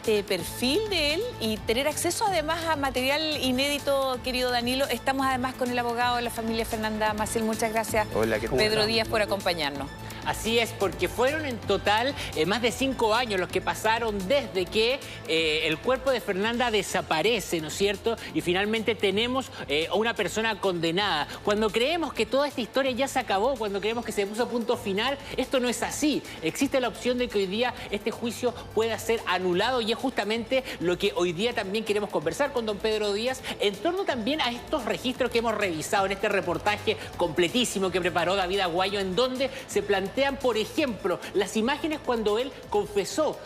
este perfil de él y tener acceso además a material inédito, querido Danilo. Estamos además con el abogado de la familia Fernanda Maciel. Muchas gracias, Hola, Pedro Díaz, por acompañarnos. Así es, porque fueron en total más de 5 años los que pasaron desde que el cuerpo de Fernanda desaparece, ¿no es cierto? Y finalmente tenemos a una persona condenada. Cuando creemos que toda esta historia ya se acabó, cuando creemos que se puso a punto final, esto no es así. Existe la opción de que hoy día este juicio pueda ser anulado y es justamente lo que hoy día también queremos conversar con don Pedro Díaz en torno también a estos registros que hemos revisado en este reportaje completísimo que preparó David Aguayo, en donde se plantean, por ejemplo, las imágenes cuando él confesó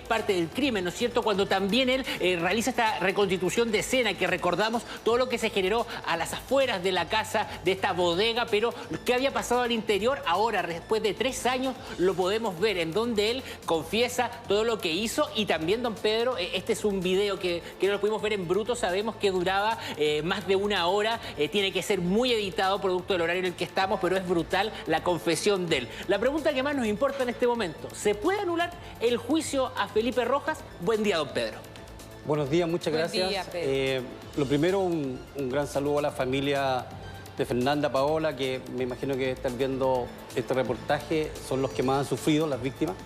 parte del crimen, ¿no es cierto? Cuando también él realiza esta reconstitución de escena, que recordamos todo lo que se generó a las afueras de la casa, de esta bodega, pero qué había pasado al interior, ahora, después de 3 años, lo podemos ver, en donde él confiesa todo lo que hizo. Y también, don Pedro, este es un video que no lo pudimos ver en bruto, sabemos que duraba más de 1 hora, tiene que ser muy editado, producto del horario en el que estamos, pero es brutal la confesión de él. La pregunta que más nos importa en este momento: ¿se puede anular el juicio a Felipe Rojas? Buen día, don Pedro. Buenos días, muchas gracias. Buen día, Pedro. Lo primero, un gran saludo a la familia de Fernanda Paola, que me imagino que están viendo este reportaje, son los que más han sufrido, las víctimas.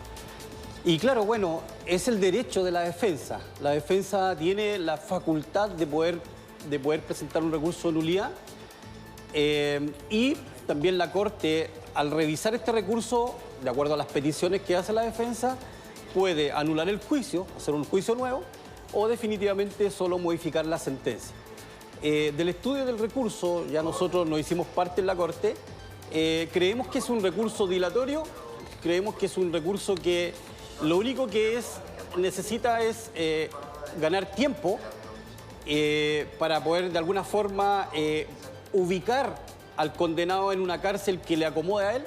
Y claro, bueno, es el derecho de la defensa. La defensa tiene la facultad de poder presentar un recurso de nulidad, y también la Corte, al revisar este recurso, de acuerdo a las peticiones que hace la defensa, puede anular el juicio, hacer un juicio nuevo, o definitivamente solo modificar la sentencia. Del estudio del recurso, ya nosotros no hicimos parte en la Corte, creemos que es un recurso dilatorio, creemos que es un recurso que lo único que necesita es ganar tiempo para poder de alguna forma ubicar al condenado en una cárcel que le acomode a él.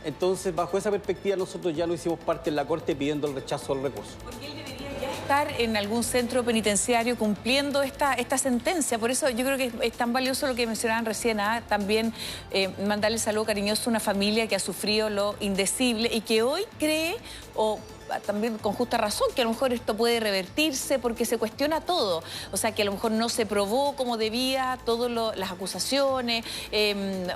Entonces, bajo esa perspectiva, nosotros ya no hicimos parte en la Corte pidiendo el rechazo del recurso. Porque él debería ya estar en algún centro penitenciario cumpliendo esta sentencia. Por eso yo creo que es tan valioso lo que mencionaban recién, también mandarle saludo cariñoso a una familia que ha sufrido lo indecible y que hoy cree, o también con justa razón, que a lo mejor esto puede revertirse porque se cuestiona todo. O sea, que a lo mejor no se probó como debía todas las acusaciones,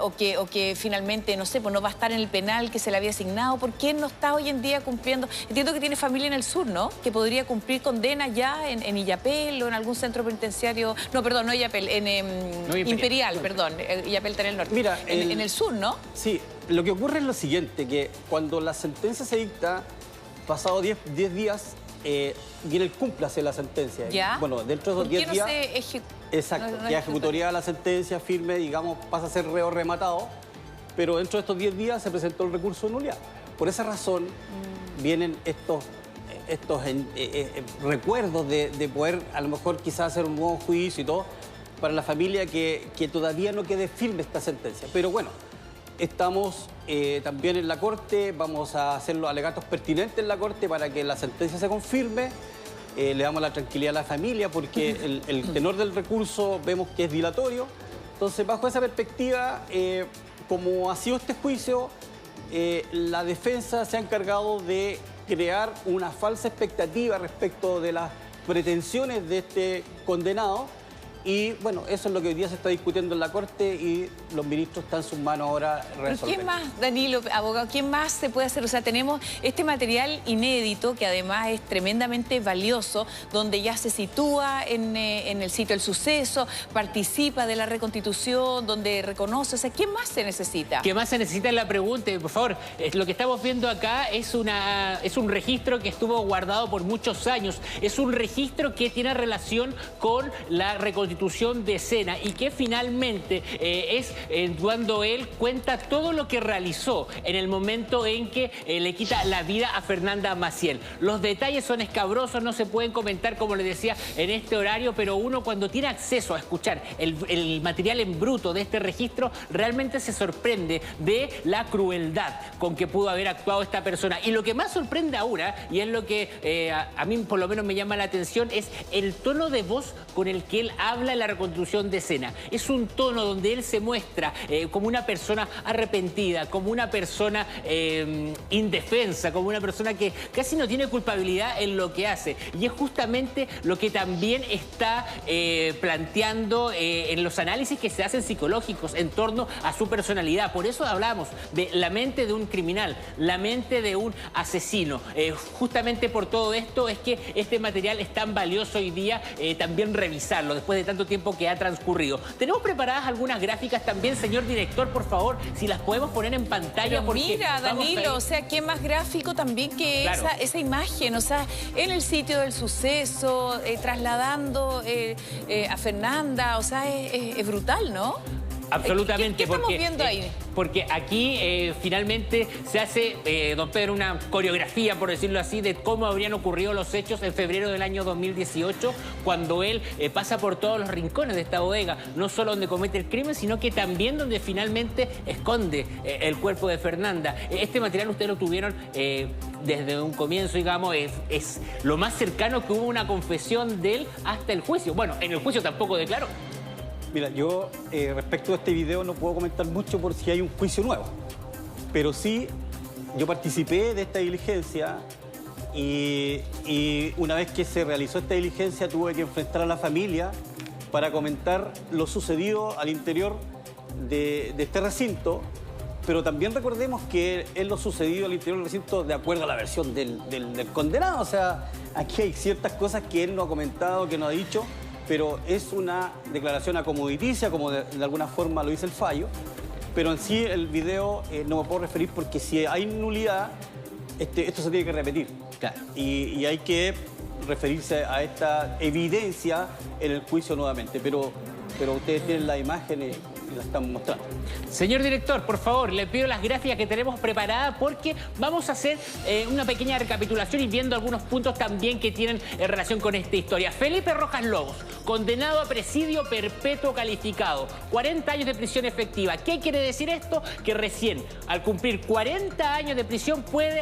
o que finalmente, no sé, pues no va a estar en el penal que se le había asignado. ¿Por qué no está hoy en día cumpliendo? Entiendo que tiene familia en el sur, ¿no? Que podría cumplir condena ya en Illapel o en algún centro penitenciario. No, perdón, no Illapel, Imperial, perdón. Illapel está en el norte. Mira, en el sur, ¿no? Sí, lo que ocurre es lo siguiente, que cuando la sentencia se dicta, pasado 10 días, viene el cúmplase de la sentencia. ¿Ya? Bueno, dentro de esos 10 días... Exacto, ya ejecutoría la sentencia firme, digamos, pasa a ser reo rematado, pero dentro de estos 10 días se presentó el recurso de nulidad. Por esa razón vienen estos recuerdos de poder, a lo mejor, quizás hacer un nuevo juicio y todo, para la familia que todavía no quede firme esta sentencia. Pero bueno, estamos también en la Corte, vamos a hacer los alegatos pertinentes en la Corte para que la sentencia se confirme. Le damos la tranquilidad a la familia porque el tenor del recurso vemos que es dilatorio. Entonces, bajo esa perspectiva, como ha sido este juicio, la defensa se ha encargado de crear una falsa expectativa respecto de las pretensiones de este condenado. Y bueno, eso es lo que hoy día se está discutiendo en la Corte y los ministros están en sus manos ahora resolver. ¿Quién más, Danilo, abogado, quién más se puede hacer? O sea, tenemos este material inédito que además es tremendamente valioso, donde ya se sitúa en el sitio del suceso, participa de la reconstitución, donde reconoce. O sea, ¿qué más se necesita? ¿Qué más se necesita? La pregunta, por favor. Lo que estamos viendo acá es un registro que estuvo guardado por muchos años. Es un registro que tiene relación con la reconstitución de escena y que finalmente es cuando él cuenta todo lo que realizó en el momento en que le quita la vida a Fernanda Maciel. Los detalles son escabrosos, no se pueden comentar, como les decía, en este horario, pero uno cuando tiene acceso a escuchar el material en bruto de este registro, realmente se sorprende de la crueldad con que pudo haber actuado esta persona. Y lo que más sorprende ahora, y es lo que a mí por lo menos me llama la atención, es el tono de voz con el que él habla habla en la reconstrucción de escena. Es un tono donde él se muestra como una persona arrepentida, como una persona indefensa, como una persona que casi no tiene culpabilidad en lo que hace. Y es justamente lo que también está planteando en los análisis que se hacen psicológicos en torno a su personalidad. Por eso hablamos de la mente de un criminal, la mente de un asesino. Justamente por todo esto es que este material es tan valioso hoy día también revisarlo después de tanto tiempo que ha transcurrido. Tenemos preparadas algunas gráficas también, señor director, por favor, si las podemos poner en pantalla. Pero mira, Danilo, o sea, qué más gráfico también que claro, esa imagen, o sea, en el sitio del suceso, trasladando a Fernanda, o sea, es brutal, ¿no? Absolutamente. ¿Qué estamos viendo ahí? Porque aquí finalmente se hace, don Pedro, una coreografía, por decirlo así, de cómo habrían ocurrido los hechos en febrero del año 2018, cuando él pasa por todos los rincones de esta bodega, no solo donde comete el crimen, sino que también donde finalmente esconde el cuerpo de Fernanda. Este material ustedes lo tuvieron desde un comienzo, digamos, es lo más cercano que hubo una confesión de él hasta el juicio. Bueno, en el juicio tampoco declaró. Mira, yo respecto a este video no puedo comentar mucho por si hay un juicio nuevo, pero sí, yo participé de esta diligencia y una vez que se realizó esta diligencia tuve que enfrentar a la familia para comentar lo sucedido al interior de este recinto, pero también recordemos que es lo sucedido al interior del recinto de acuerdo a la versión del condenado. O sea, aquí hay ciertas cosas que él no ha comentado, que no ha dicho, pero es una declaración acomoditicia, como de alguna forma lo dice el fallo, pero en sí el video no me puedo referir porque si hay nulidad, esto se tiene que repetir. Claro. Y hay que referirse a esta evidencia en el juicio nuevamente, pero ustedes tienen las imágenes y las están mostrando. Señor director, por favor, le pido las gráficas que tenemos preparadas porque vamos a hacer una pequeña recapitulación y viendo algunos puntos también que tienen relación con esta historia. Felipe Rojas Lobos, condenado a presidio perpetuo calificado, 40 años de prisión efectiva. ¿Qué quiere decir esto? Que recién, al cumplir 40 años de prisión, puede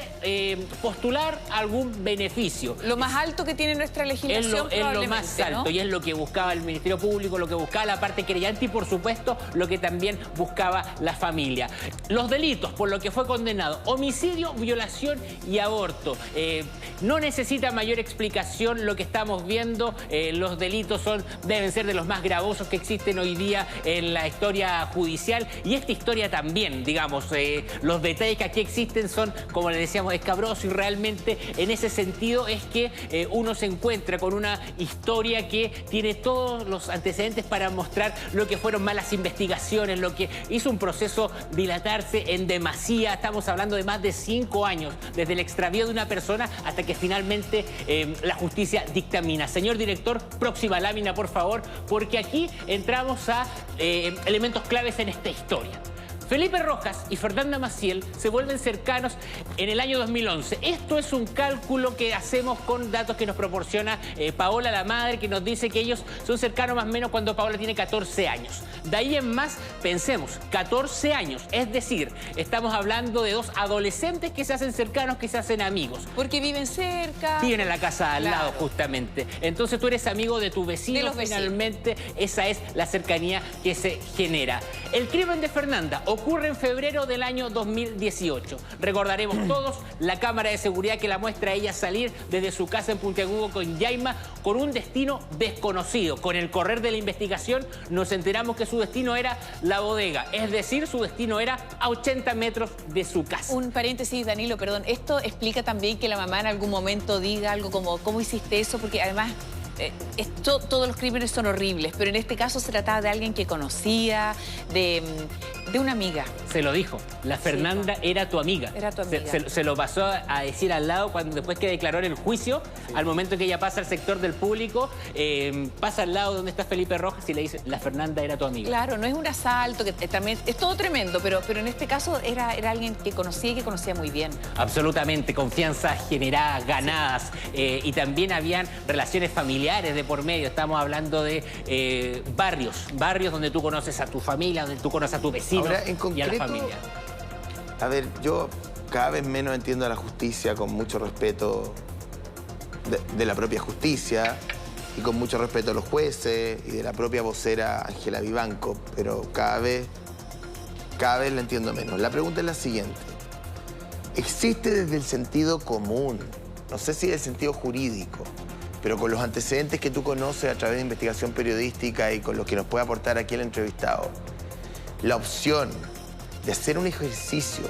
postular algún beneficio. Lo más alto que tiene nuestra legislación es lo más alto, ¿no? Y es lo que buscaba el Ministerio Público, lo que buscaba la parte querellante y, por supuesto, lo que también buscaba la familia. Los delitos por lo que fue condenado: homicidio, violación y aborto. No necesita mayor explicación lo que estamos viendo. Los delitos deben ser de los más gravosos que existen hoy día en la historia judicial, y esta historia también, digamos, los detalles que aquí existen son, como le decíamos, escabrosos, y realmente en ese sentido es que uno se encuentra con una historia que tiene todos los antecedentes para mostrar lo que fueron malas investigaciones, lo que hizo un proceso dilatarse en demasía. Estamos hablando de más de 5 años, desde el extravío de una persona hasta que finalmente la justicia dictamina. Señor director, próxima lámina, por favor, porque aquí entramos a elementos claves en esta historia. Felipe Rojas y Fernanda Maciel se vuelven cercanos en el año 2011. Esto es un cálculo que hacemos con datos que nos proporciona Paola, la madre, que nos dice que ellos son cercanos más o menos cuando Paola tiene 14 años. De ahí en más, pensemos, 14 años, es decir, estamos hablando de dos adolescentes que se hacen cercanos, que se hacen amigos. Porque viven cerca. Viven en la casa al Claro. lado, justamente. Entonces tú eres amigo de tu vecino, De los vecinos. finalmente esa es la cercanía que se genera. El crimen de Fernanda ocurre en febrero del año 2018. Recordaremos todos la cámara de seguridad que la muestra a ella salir desde su casa en Puntiagudo con Yaima con un destino desconocido. Con el correr de la investigación nos enteramos que su destino era la bodega, es decir, su destino era a 80 metros de su casa. Un paréntesis, Danilo, perdón. Esto explica también que la mamá en algún momento diga algo como ¿cómo hiciste eso? Porque además todos los crímenes son horribles, pero en este caso se trataba de alguien que conocía, de una amiga. Se lo dijo, la Fernanda era tu amiga. Era tu amiga. Se lo pasó a decir al lado cuando después que declaró en el juicio, al momento que ella pasa al sector del público, pasa al lado donde está Felipe Rojas y le dice, la Fernanda era tu amiga. Claro, no es un asalto, que también es todo tremendo, pero en este caso era alguien que conocía y que conocía muy bien. Absolutamente, confianza generada, ganadas, y también habían relaciones familiares de por medio. Estamos hablando de barrios donde tú conoces a tu familia, donde tú conoces a tu vecino. Ahora, en concreto, y a la familia. A ver, yo cada vez menos entiendo a la justicia, con mucho respeto de la propia justicia. y con mucho respeto a los jueces y de la propia vocera Ángela Vivanco, pero cada vez la entiendo menos. La pregunta es la siguiente. ¿Existe desde el sentido común, no sé si del sentido jurídico, pero con los antecedentes que tú conoces a través de investigación periodística y con lo que nos puede aportar aquí el entrevistado, la opción de hacer un ejercicio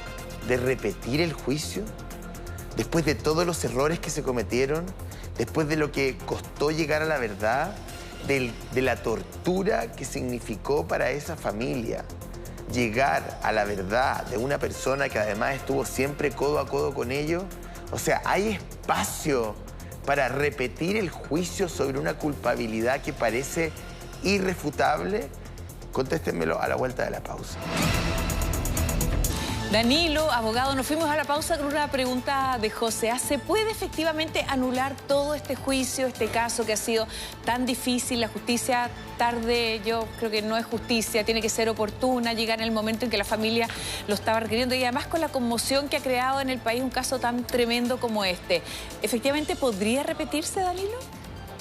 de repetir el juicio después de todos los errores que se cometieron, después de lo que costó llegar a la verdad, de la tortura que significó para esa familia llegar a la verdad de una persona que además estuvo siempre codo a codo con ellos? O sea, ¿hay espacio para repetir el juicio sobre una culpabilidad que parece irrefutable? Contéstenmelo a la vuelta de la pausa. Danilo, abogado, nos fuimos a la pausa con una pregunta de José. ¿Se puede efectivamente anular todo este juicio, este caso que ha sido tan difícil? La justicia tarde, yo creo que no es justicia, tiene que ser oportuna, llegar en el momento en que la familia lo estaba requiriendo y además con la conmoción que ha creado en el país un caso tan tremendo como este. ¿Efectivamente podría repetirse, Danilo?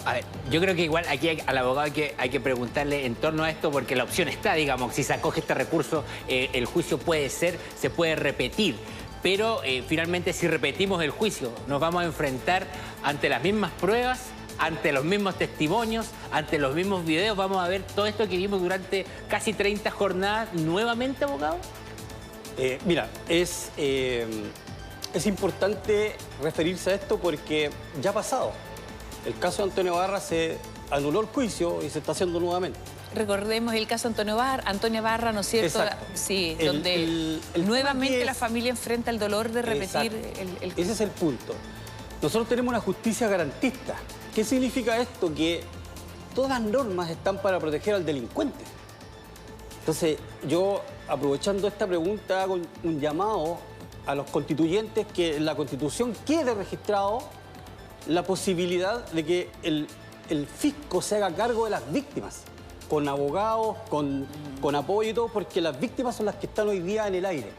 A ver, yo creo que igual aquí al abogado hay que preguntarle en torno a esto, porque la opción está, digamos, si se acoge este recurso, el juicio se puede repetir. Pero finalmente si repetimos el juicio, nos vamos a enfrentar ante las mismas pruebas, ante los mismos testimonios, ante los mismos videos. Vamos a ver todo esto que vimos durante casi 30 jornadas nuevamente, abogado. Mira, es importante referirse a esto porque ya ha pasado. El caso de Antonio Barra se anuló el juicio y se está haciendo nuevamente. Recordemos el caso Antonio Barra, ¿no es cierto? Exacto. Sí, donde nuevamente la familia enfrenta el dolor de repetir el juicio. Ese es el punto. Nosotros tenemos una justicia garantista. ¿Qué significa esto? Que todas las normas están para proteger al delincuente. Entonces, yo, aprovechando esta pregunta, hago un llamado a los constituyentes que en la Constitución quede registrado la posibilidad de que el fisco se haga cargo de las víctimas, con abogados, con apoyo y todo, porque las víctimas son las que están hoy día en el aire.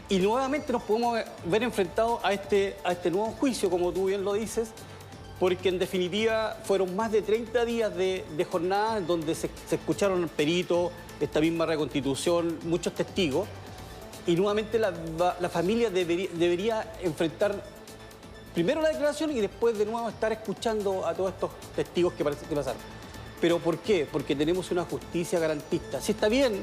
Y nuevamente nos podemos ver enfrentados a este nuevo juicio, como tú bien lo dices, porque en definitiva fueron más de 30 días de jornada en donde se escucharon peritos, esta misma reconstitución, muchos testigos, y nuevamente la familia debería enfrentar primero la declaración y después de nuevo estar escuchando a todos estos testigos que parece que pasaron. ¿Pero por qué? Porque tenemos una justicia garantista. Sí está bien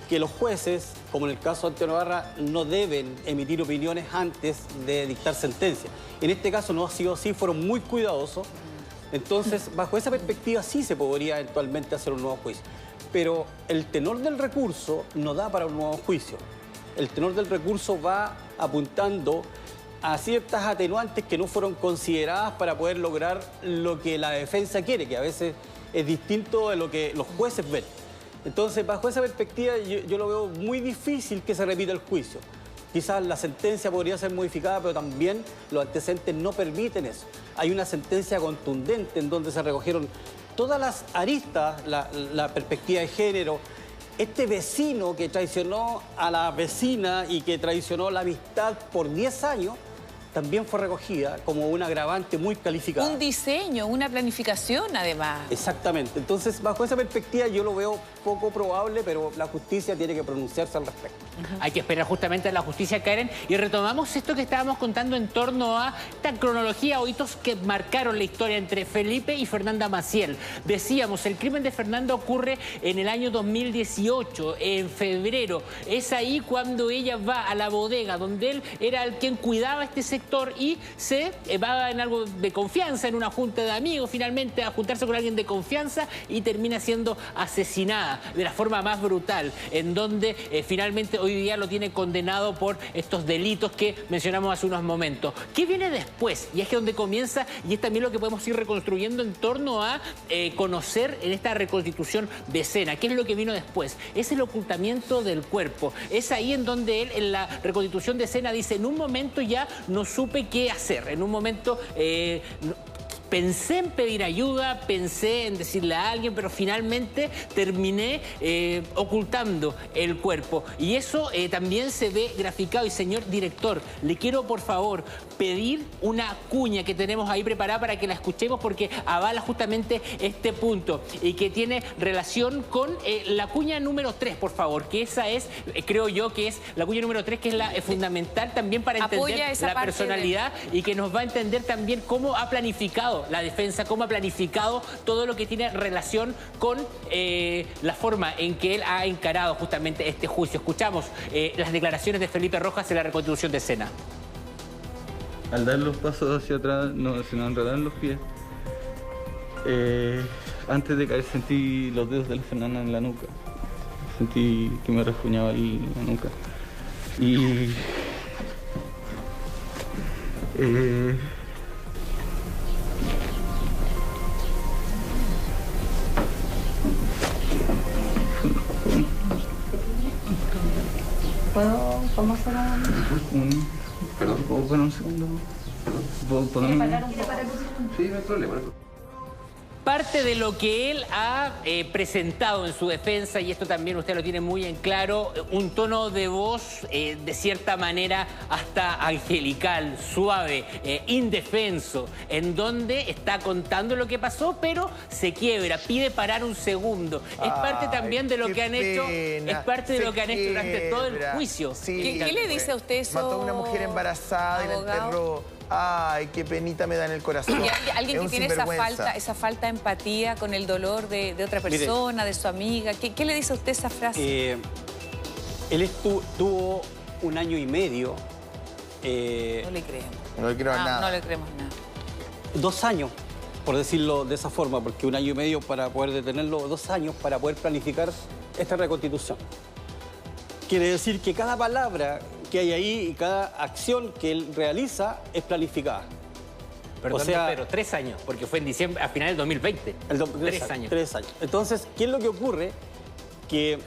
que los jueces, como en el caso de Antonio Barra, no deben emitir opiniones antes de dictar sentencia. En este caso no ha sido así, fueron muy cuidadosos. Entonces, bajo esa perspectiva sí se podría eventualmente hacer un nuevo juicio. Pero el tenor del recurso no da para un nuevo juicio. El tenor del recurso va apuntando a ciertas atenuantes que no fueron consideradas para poder lograr lo que la defensa quiere, que a veces es distinto de lo que los jueces ven. Entonces, bajo esa perspectiva, yo lo veo muy difícil que se repita el juicio. Quizás la sentencia podría ser modificada, pero también los antecedentes no permiten eso. Hay una sentencia contundente en donde se recogieron todas las aristas, la perspectiva de género. Este vecino que traicionó a la vecina y que traicionó la amistad por 10 años, también fue recogida como un agravante muy calificado. Un diseño, una planificación además. Exactamente. Entonces, bajo esa perspectiva yo lo veo poco probable, pero la justicia tiene que pronunciarse al respecto. Hay que esperar justamente a la justicia, Karen, y retomamos esto que estábamos contando en torno a esta cronología o hitos que marcaron la historia entre Felipe y Fernanda Maciel. Decíamos, el crimen de Fernanda ocurre en el año 2018, en febrero. Es ahí cuando ella va a la bodega, donde él era el quien cuidaba este sector y se va en algo de confianza, en una junta de amigos, finalmente a juntarse con alguien de confianza y termina siendo asesinada de la forma más brutal, en donde finalmente hoy día lo tiene condenado por estos delitos que mencionamos hace unos momentos. ¿Qué viene después? Y es que donde comienza, y es también lo que podemos ir reconstruyendo en torno a conocer en esta reconstitución de escena. ¿Qué es lo que vino después? Es el ocultamiento del cuerpo. Es ahí en donde él, en la reconstitución de escena, dice, en un momento ya no supe qué hacer. En un momento Pensé en pedir ayuda, pensé en decirle a alguien, pero finalmente terminé ocultando el cuerpo. Y eso también se ve graficado. Y señor director, le quiero por favor pedir una cuña que tenemos ahí preparada para que la escuchemos, porque avala justamente este punto y que tiene relación con la cuña número 3, por favor, que esa es, creo yo que es la cuña número 3, que es la fundamental también para entender la personalidad y que nos va a entender también cómo ha planificado la defensa, cómo ha planificado todo lo que tiene relación con la forma en que él ha encarado justamente este juicio. Escuchamos las declaraciones de Felipe Rojas en la reconstitución de escena. Al dar los pasos hacia atrás, se nos enredaron los pies. Antes de caer sentí los dedos de la Fernanda en la nuca. Sentí que me rasguñaba la nuca. Y... ¿Podemos hacer Perdón, ¿puedo parar un segundo? ¿Puedo ponerme? Sí, no hay problema. Parte de lo que él ha presentado en su defensa, y esto también usted lo tiene muy en claro, un tono de voz de cierta manera hasta angelical, suave, indefenso, en donde está contando lo que pasó, pero se quiebra, pide parar un segundo. Es parte también de lo que han hecho, es parte de lo que han hecho durante todo el juicio. Sí, ¿Qué le dice a usted eso? Mató a una mujer embarazada y la enterró. Ay, qué penita me da en el corazón. Y alguien que tiene esa falta de empatía con el dolor de otra persona, de su amiga. ¿Qué le dice a usted esa frase? Él tuvo 1 año y medio. No le creemos. No le creo nada. No le creemos nada. 2 años, por decirlo de esa forma, porque 1 año y medio para poder detenerlo, 2 años para poder planificar esta reconstitución. Quiere decir que cada palabra que hay ahí y cada acción que él realiza es planificada. Perdón, pero 3 años, porque fue en diciembre, a finales del 2020. 3 años. 3 años. Entonces, ¿qué es lo que ocurre? Que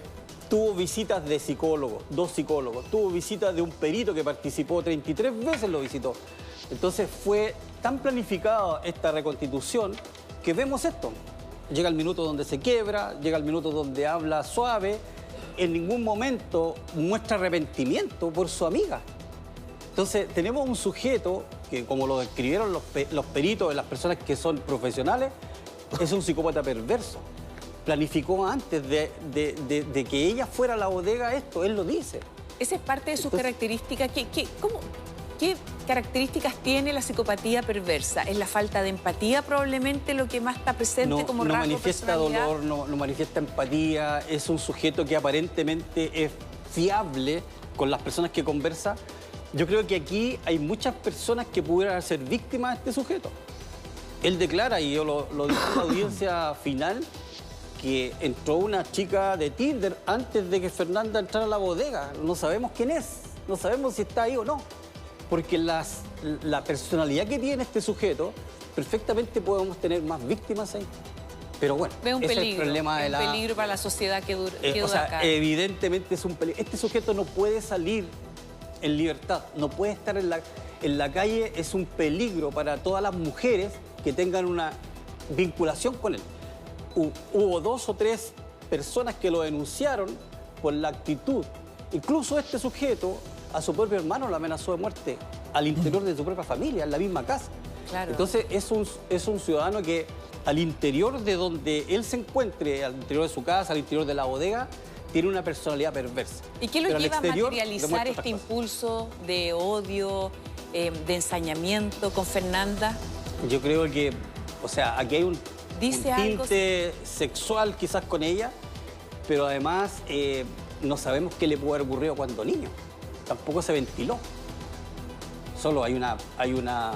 tuvo visitas de psicólogos, 2 psicólogos, tuvo visitas de un perito que participó 33 veces, lo visitó. Entonces fue tan planificada esta reconstitución que vemos esto. Llega el minuto donde se quiebra, llega el minuto donde habla suave, en ningún momento muestra arrepentimiento por su amiga. Entonces tenemos un sujeto que, como lo describieron los peritos, las personas que son profesionales, es un psicópata perverso. Planificó antes de que ella fuera a la bodega esto, él lo dice. Esa es parte de sus características. ¿Qué características tiene la psicopatía perversa? ¿Es la falta de empatía probablemente lo que más está presente como rasgo? No manifiesta dolor, no manifiesta empatía, es un sujeto que aparentemente es fiable con las personas que conversa. Yo creo que aquí hay muchas personas que pudieran ser víctimas de este sujeto. Él declara, y yo lo dije en la audiencia final, que entró una chica de Tinder antes de que Fernanda entrara a la bodega. No sabemos quién es, no sabemos si está ahí o no. Porque la personalidad que tiene este sujeto, perfectamente podemos tener más víctimas ahí. Pero bueno, ve un peligro, es el problema de un peligro para la sociedad que dura acá. Evidentemente es un peligro. Este sujeto no puede salir en libertad, no puede estar en la calle, es un peligro para todas las mujeres que tengan una vinculación con él. Hubo 2 o 3 personas que lo denunciaron por la actitud. Incluso este sujeto a su propio hermano lo amenazó de muerte al interior de su propia familia, en la misma casa. Claro. Entonces es un ciudadano que al interior de donde él se encuentre, al interior de su casa, al interior de la bodega, tiene una personalidad perversa. ¿Y qué lo lleva a materializar este impulso de odio, de ensañamiento con Fernanda? Yo creo que, o sea, aquí hay un algo tinte sexual quizás con ella, pero además no sabemos qué le pudo haber ocurrido cuando niño. Tampoco se ventiló. Solo hay una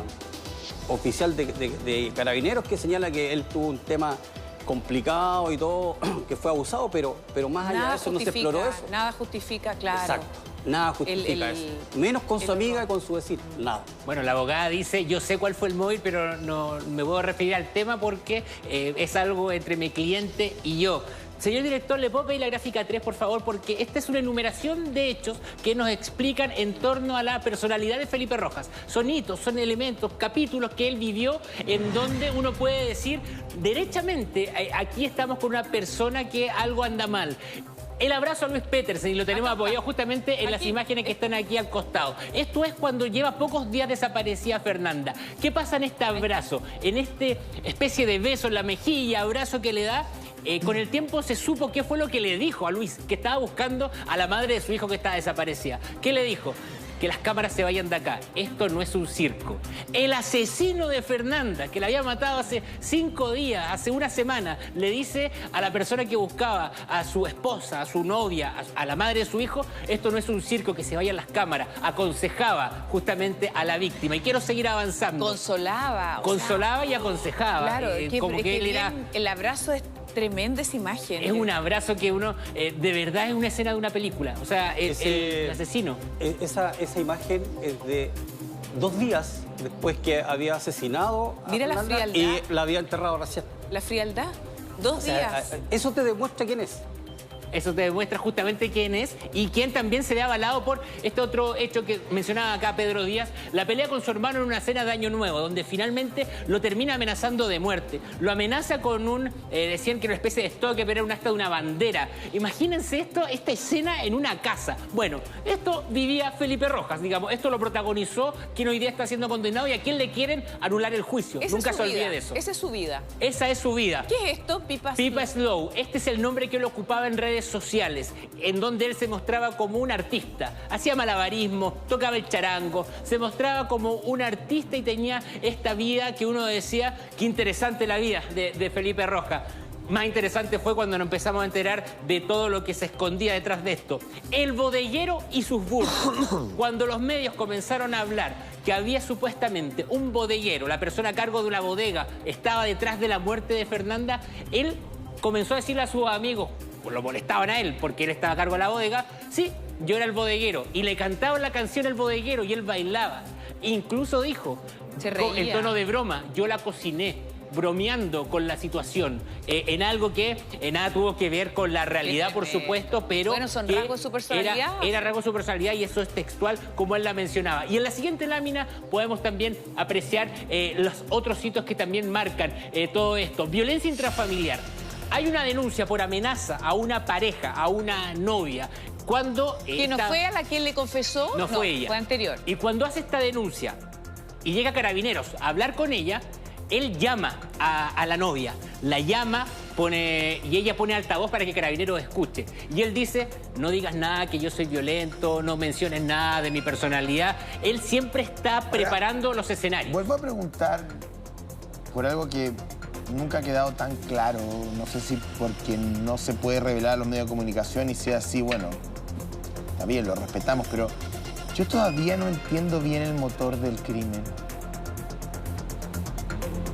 oficial de carabineros que señala que él tuvo un tema complicado y todo, que fue abusado, pero más allá de eso no se exploró eso. Nada justifica, claro. Exacto. Nada justifica eso. Menos con su amiga y con su vecino. Nada. Bueno, la abogada dice, yo sé cuál fue el móvil, pero no me puedo referir al tema porque es algo entre mi cliente y yo. Señor director, ¿le puedo pedir la gráfica 3, por favor? Porque esta es una enumeración de hechos que nos explican en torno a la personalidad de Felipe Rojas. Son hitos, son elementos, capítulos que él vivió en donde uno puede decir derechamente, aquí estamos con una persona que algo anda mal. El abrazo a Luis Petersen, y lo tenemos apoyado justamente en las imágenes que están aquí al costado. Esto es cuando lleva pocos días desaparecida Fernanda. ¿Qué pasa en este abrazo? En este especie de beso en la mejilla, abrazo que le da. Con el tiempo se supo qué fue lo que le dijo a Luis, que estaba buscando a la madre de su hijo que estaba desaparecida. ¿Qué le dijo? Que las cámaras se vayan de acá. Esto no es un circo. El asesino de Fernanda, que la había matado hace 5 días, hace una semana, le dice a la persona que buscaba, a su esposa, a su novia, a la madre de su hijo, esto no es un circo, que se vayan las cámaras. Aconsejaba justamente a la víctima. Y quiero seguir avanzando. Consolaba. Consolaba y aconsejaba. Claro, como que él era... El abrazo es tremenda esa imagen. Es un abrazo que uno, de verdad, es una escena de una película. O sea, el asesino. Esa imagen es de 2 días después que había asesinado a Mira la Fernanda frialdad. y la había enterrado recién. La frialdad. 2 días. Eso te demuestra quién es. Eso te demuestra justamente quién es y quién también se ve avalado por este otro hecho que mencionaba acá Pedro Díaz, la pelea con su hermano en una cena de Año Nuevo, donde finalmente lo termina amenazando de muerte. Lo amenaza con un, decían que era una especie de estoque, pero era un acta de una bandera. Imagínense esta escena en una casa. Bueno, esto vivía Felipe Rojas, digamos, esto lo protagonizó quien hoy día está siendo condenado y a quien le quieren anular el juicio. Nunca se olvide de eso. Esa es su vida. Esa es su vida. ¿Qué es esto? Pipa Slow. Este es el nombre que él ocupaba en redes sociales, en donde él se mostraba como un artista. Hacía malabarismo, tocaba el charango, se mostraba como un artista y tenía esta vida que uno decía, qué interesante la vida de Felipe Rojas. Más interesante fue cuando nos empezamos a enterar de todo lo que se escondía detrás de esto. El bodeguero y sus burros. Cuando los medios comenzaron a hablar que había supuestamente un bodeguero, la persona a cargo de una bodega, estaba detrás de la muerte de Fernanda, él comenzó a decirle a sus amigos, lo molestaban a él porque él estaba a cargo de la bodega, sí, yo era el bodeguero. Y le cantaban la canción El Bodeguero y él bailaba. Incluso dijo, en tono de broma, yo la cociné, bromeando con la situación, en algo que nada tuvo que ver con la realidad, por supuesto, pero... Bueno, son rasgos de su personalidad. Era rasgo de su personalidad y eso es textual, como él la mencionaba. Y en la siguiente lámina podemos también apreciar los otros hitos que también marcan todo esto. Violencia intrafamiliar. Hay una denuncia por amenaza a una pareja, a una novia, cuando... ¿Que no fue a la que él le confesó? No fue ella. Fue anterior. Y cuando hace esta denuncia y llega Carabineros a hablar con ella, él llama a la novia, la llama, y ella pone altavoz para que Carabineros escuche. Y él dice, no digas nada que yo soy violento, no menciones nada de mi personalidad. Él siempre está preparando los escenarios. Vuelvo a preguntar por algo que nunca ha quedado tan claro. No sé si porque no se puede revelar a los medios de comunicación y sea así, bueno, está bien, lo respetamos, pero yo todavía no entiendo bien el motor del crimen.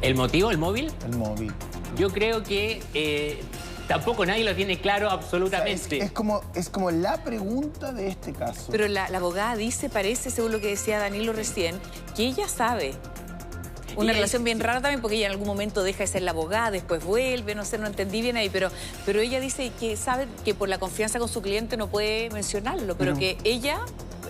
¿El motivo, el móvil? El móvil. Yo creo que tampoco nadie lo tiene claro absolutamente. O sea, es como la pregunta de este caso. Pero la abogada dice, parece, según lo que decía Danilo recién, que ella sabe. Una relación bien rara también, porque ella en algún momento deja de ser la abogada, después vuelve, no sé, no entendí bien ahí, pero ella dice que sabe que por la confianza con su cliente no puede mencionarlo, pero que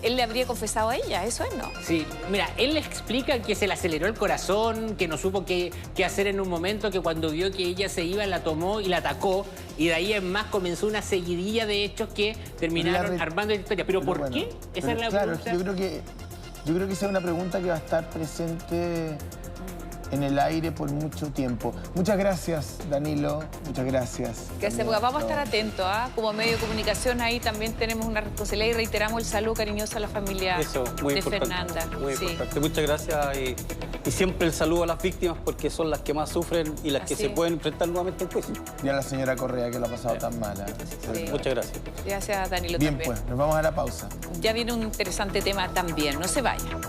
él le habría confesado a ella, eso es, ¿no? Sí, mira, él le explica que se le aceleró el corazón, que no supo qué hacer en un momento, que cuando vio que ella se iba, la tomó y la atacó, y de ahí en más comenzó una seguidilla de hechos que terminaron armando la historia. ¿Pero por qué? Esa es la pregunta. Yo creo que esa es una pregunta que va a estar presente en el aire por mucho tiempo. Muchas gracias, Danilo. Muchas gracias. Gracias, porque vamos a estar atentos, ¿ah? Como medio de comunicación ahí también tenemos una responsabilidad y reiteramos el saludo cariñoso a la familia de Fernanda. Muy importante. Muchas gracias y siempre el saludo a las víctimas porque son las que más sufren y las que se pueden enfrentar nuevamente en juicio. Y a la señora Correa que la ha pasado tan mala. Sí. Muchas gracias. Gracias, Danilo, bien, también. Pues, nos vamos a la pausa. Ya viene un interesante tema también, no se vayan.